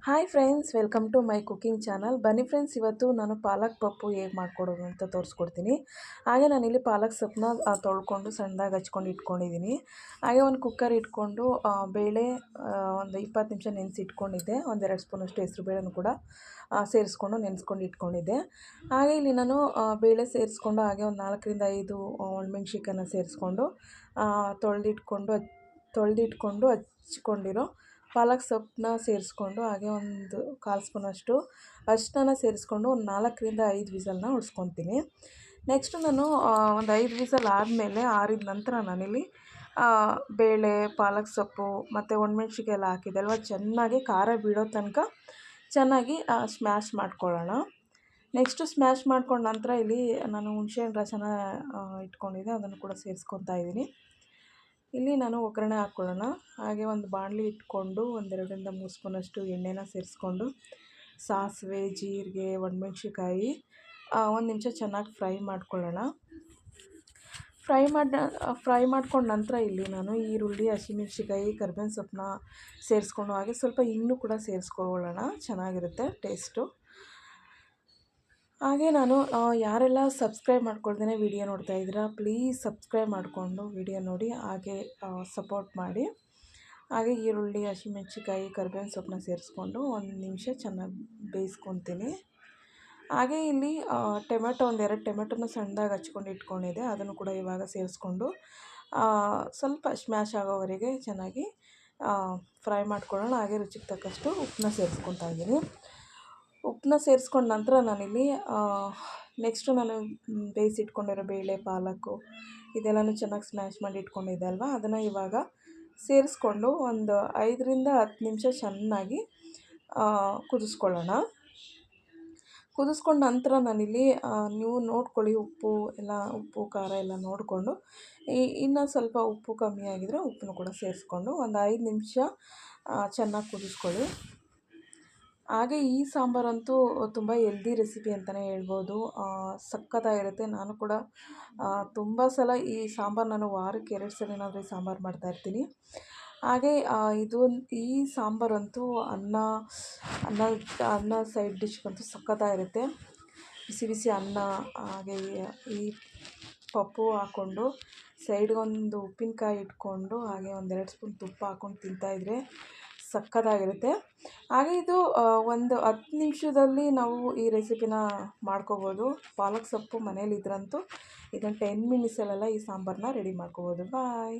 Hi friends, welcome to my cooking channel. ಬನ್ನಿ friends, ಇವತ್ತು ನಾನು ಪಾಲಕ್ ಪಪ್ಪು ಹೇಗೆ ಮಾಡ್ಕೊಡೋದು ಅಂತ ತೋರಿಸ್ಕೊಡ್ತೀನಿ. ಹಾಗೆ ನಾನಿಲ್ಲಿ ಪಾಲಕ್ ಸೊಪ್ಪನ್ನ ತೊಳ್ಕೊಂಡು ಸಣ್ಣದಾಗಿ ಹಚ್ಕೊಂಡು ಇಟ್ಕೊಂಡಿದ್ದೀನಿ. ಹಾಗೆ ಒಂದು ಕುಕ್ಕರ್ ಇಟ್ಕೊಂಡು ಬೇಳೆ ಒಂದು 20 ನಿಮಿಷ ನೆನೆಸಿ ಇಟ್ಕೊಂಡಿದ್ದೆ. 1-2 ಸ್ಪೂನಷ್ಟು ಹೆಸರು ಬೇಳೆನೂ ಕೂಡ ಸೇರಿಸ್ಕೊಂಡು ನೆನೆಸ್ಕೊಂಡು ಇಟ್ಕೊಂಡಿದ್ದೆ. ಹಾಗೆ ಇಲ್ಲಿ ನಾನು ಬೇಳೆ ಸೇರಿಸ್ಕೊಂಡು ಹಾಗೆ ಒಂದು 4-5 ಒಣಮೆಣ್ಸಿಕಾಯನ್ನ ಸೇರಿಸ್ಕೊಂಡು ತೊಳೆದಿಟ್ಕೊಂಡು ಹಚ್ಕೊಂಡಿರೋ ಪಾಲಕ್ ಸೊಪ್ಪನ್ನ ಸೇರಿಸ್ಕೊಂಡು ಹಾಗೆ ಒಂದು 1/4 ಸ್ಪೂನಷ್ಟು ಅರಿಶಿನ ಸೇರಿಸ್ಕೊಂಡು ಒಂದು 4-5 ವಿಸಲ್ನ ಹೊಡ್ಸ್ಕೊತೀನಿ. ನೆಕ್ಸ್ಟು ನಾನು ಒಂದು 5 ವಿಸಲ್ ಆದಮೇಲೆ ಆರಿದ ನಂತರ ನಾನಿಲ್ಲಿ ಬೇಳೆ, ಪಾಲಕ್ ಸೊಪ್ಪು ಮತ್ತು ಒಣಮೆಣ್ಸಿಕಾಯಿ ಎಲ್ಲ ಹಾಕಿದ್ದೆ ಅಲ್ವ, ಚೆನ್ನಾಗಿ ಖಾರ ಬಿಡೋ ತನಕ ಚೆನ್ನಾಗಿ ಸ್ಮ್ಯಾಶ್ ಮಾಡ್ಕೊಳ್ಳೋಣ. ನೆಕ್ಸ್ಟು ಸ್ಮ್ಯಾಶ್ ಮಾಡ್ಕೊಂಡ ನಂತರ ಇಲ್ಲಿ ನಾನು ಹುಣಸೆಹಣ್ಣು ರಸನ ಇಟ್ಕೊಂಡಿದ್ದೆ, ಅದನ್ನು ಕೂಡ ಸೇರಿಸ್ಕೊತಾ ಇದ್ದೀನಿ. ಇಲ್ಲಿ ನಾನು ಒಗ್ಗರಣೆ ಹಾಕ್ಕೊಳ್ಳೋಣ. ಹಾಗೆ ಒಂದು ಬಾಣಲಿ ಇಟ್ಕೊಂಡು 2-3 ಸ್ಪೂನಷ್ಟು ಎಣ್ಣೆನ ಸೇರಿಸ್ಕೊಂಡು ಸಾಸಿವೆ, ಜೀರಿಗೆ, ಒಣಮೆಣ್ಸಿಕಾಯಿ 1 ನಿಮಿಷ ಚೆನ್ನಾಗಿ ಫ್ರೈ ಮಾಡ್ಕೊಳ್ಳೋಣ. ಫ್ರೈ ಮಾಡ್ಕೊಂಡ ನಂತರ ಇಲ್ಲಿ ನಾನು ಈರುಳ್ಳಿ, ಹಸಿಮೆಣ್ಸಿಕಾಯಿ, ಕರಿಬೇವಿನ ಸೊಪ್ಪನ್ನ ಸೇರಿಸ್ಕೊಂಡು ಹಾಗೆ ಸ್ವಲ್ಪ ಇನ್ನೂ ಕೂಡ ಸೇರಿಸ್ಕೊಳ್ಳೋಣ, ಚೆನ್ನಾಗಿರುತ್ತೆ ಟೇಸ್ಟು. ಹಾಗೆ ನಾನು ಯಾರೆಲ್ಲ ಸಬ್ಸ್ಕ್ರೈಬ್ ಮಾಡ್ಕೊಳ್ದೇ ವಿಡಿಯೋ ನೋಡ್ತಾ ಇದ್ದೀರಾ, ಪ್ಲೀಸ್ ಸಬ್ಸ್ಕ್ರೈಬ್ ಮಾಡಿಕೊಂಡು ವಿಡಿಯೋ ನೋಡಿ ಹಾಗೆ ಸಪೋರ್ಟ್ ಮಾಡಿ. ಹಾಗೆ ಈರುಳ್ಳಿ, ಹಸಿಮೆಣ್ಸಿಕಾಯಿ, ಕರಿಬೇವಿನ ಸೊಪ್ಪನ್ನ ಸೇರಿಸ್ಕೊಂಡು 1 ನಿಮಿಷ ಚೆನ್ನಾಗಿ ಬೇಯಿಸ್ಕೊತೀನಿ. ಹಾಗೆ ಇಲ್ಲಿ ಟೊಮೆಟೊ 1-2 ಟೊಮೆಟೊನ ಸಣ್ಣದಾಗಿ ಹಚ್ಕೊಂಡು ಇಟ್ಕೊಂಡಿದ್ದೆ, ಅದನ್ನು ಕೂಡ ಇವಾಗ ಸೇರಿಸ್ಕೊಂಡು ಸ್ವಲ್ಪ ಸ್ಮ್ಯಾಶ್ ಆಗೋವರೆಗೆ ಚೆನ್ನಾಗಿ ಫ್ರೈ ಮಾಡ್ಕೊಳ್ಳೋಣ. ಹಾಗೆ ರುಚಿಗೆ ತಕ್ಕಷ್ಟು ಉಪ್ಪನ್ನ ಸೇರಿಸ್ಕೊತಾ ಇದ್ದೀನಿ. ಉಪ್ಪನ್ನ ಸೇರಿಸ್ಕೊಂಡ ನಂತರ ನಾನಿಲ್ಲಿ ನೆಕ್ಸ್ಟು ನಾನು ಬೇಯಿಸಿಟ್ಕೊಂಡಿರೋ ಬೇಳೆ, ಪಾಲಕ್ಕು ಇದೆಲ್ಲನೂ ಚೆನ್ನಾಗಿ ಸ್ಮ್ಯಾಶ್ ಮಾಡಿ ಇಟ್ಕೊಂಡಿದ್ದೆ ಅಲ್ವ, ಅದನ್ನು ಇವಾಗ ಸೇರಿಸ್ಕೊಂಡು ಒಂದು 5-10 ನಿಮಿಷ ಚೆನ್ನಾಗಿ ಕುದಿಸ್ಕೊಳ್ಳೋಣ. ಕುದಿಸ್ಕೊಂಡ ನಂತರ ನಾನಿಲ್ಲಿ ನೀವು ನೋಡ್ಕೊಳ್ಳಿ, ಉಪ್ಪು ಖಾರ ಎಲ್ಲ ನೋಡಿಕೊಂಡು ಇನ್ನೂ ಸ್ವಲ್ಪ ಉಪ್ಪು ಕಮ್ಮಿ ಆಗಿದ್ರೆ ಉಪ್ಪನ್ನು ಕೂಡ ಸೇರಿಸ್ಕೊಂಡು ಒಂದು 5 ನಿಮಿಷ ಚೆನ್ನಾಗಿ ಕುದಿಸ್ಕೊಳ್ಳಿ. ಹಾಗೆ ಈ ಸಾಂಬಾರಂತೂ ತುಂಬ ಹೆಲ್ದಿ ರೆಸಿಪಿ ಅಂತಲೇ ಹೇಳ್ಬೋದು, ಸಖತ್ತಾಗಿರುತ್ತೆ. ನಾನು ಕೂಡ ತುಂಬ ಸಲ ಈ ಸಾಂಬಾರು ನಾನು ವಾರಕ್ಕೆ 2 ಸಲನಾದರೂ ಈ ಸಾಂಬಾರು ಮಾಡ್ತಾಯಿರ್ತೀನಿ. ಹಾಗೆ ಈ ಸಾಂಬಾರಂತೂ ಅನ್ನ ಸೈಡ್ ಡಿಶ್ಗಂತೂ ಸಖತ್ತಾಗಿರುತ್ತೆ. ಬಿಸಿ ಬಿಸಿ ಅನ್ನ ಹಾಗೆ ಈ ಪಪ್ಪು ಹಾಕ್ಕೊಂಡು ಸೈಡ್ಗೊಂದು ಉಪ್ಪಿನಕಾಯಿ ಇಟ್ಕೊಂಡು ಹಾಗೆ 1-2 ಸ್ಪೂನ್ ತುಪ್ಪ ಹಾಕ್ಕೊಂಡು ತಿಂತಾಯಿದ್ರೆ ಸಖತ್ತಾಗಿರುತ್ತೆ. ಹಾಗೆ ಇದು ಒಂದು 10 ನಿಮಿಷದಲ್ಲಿ ನಾವು ಈ ರೆಸಿಪಿನ ಮಾಡ್ಕೋಬೋದು. ಪಾಲಕ್ ಸೊಪ್ಪು ಮನೇಲಿದ್ರಂತೂ ಇದನ್ನು 10 ಮಿನಿಟ್ಸಲ್ಲೆಲ್ಲ ಈ ಸಾಂಬಾರನ್ನ ರೆಡಿ ಮಾಡ್ಕೋಬೋದು. ಬಾಯ್.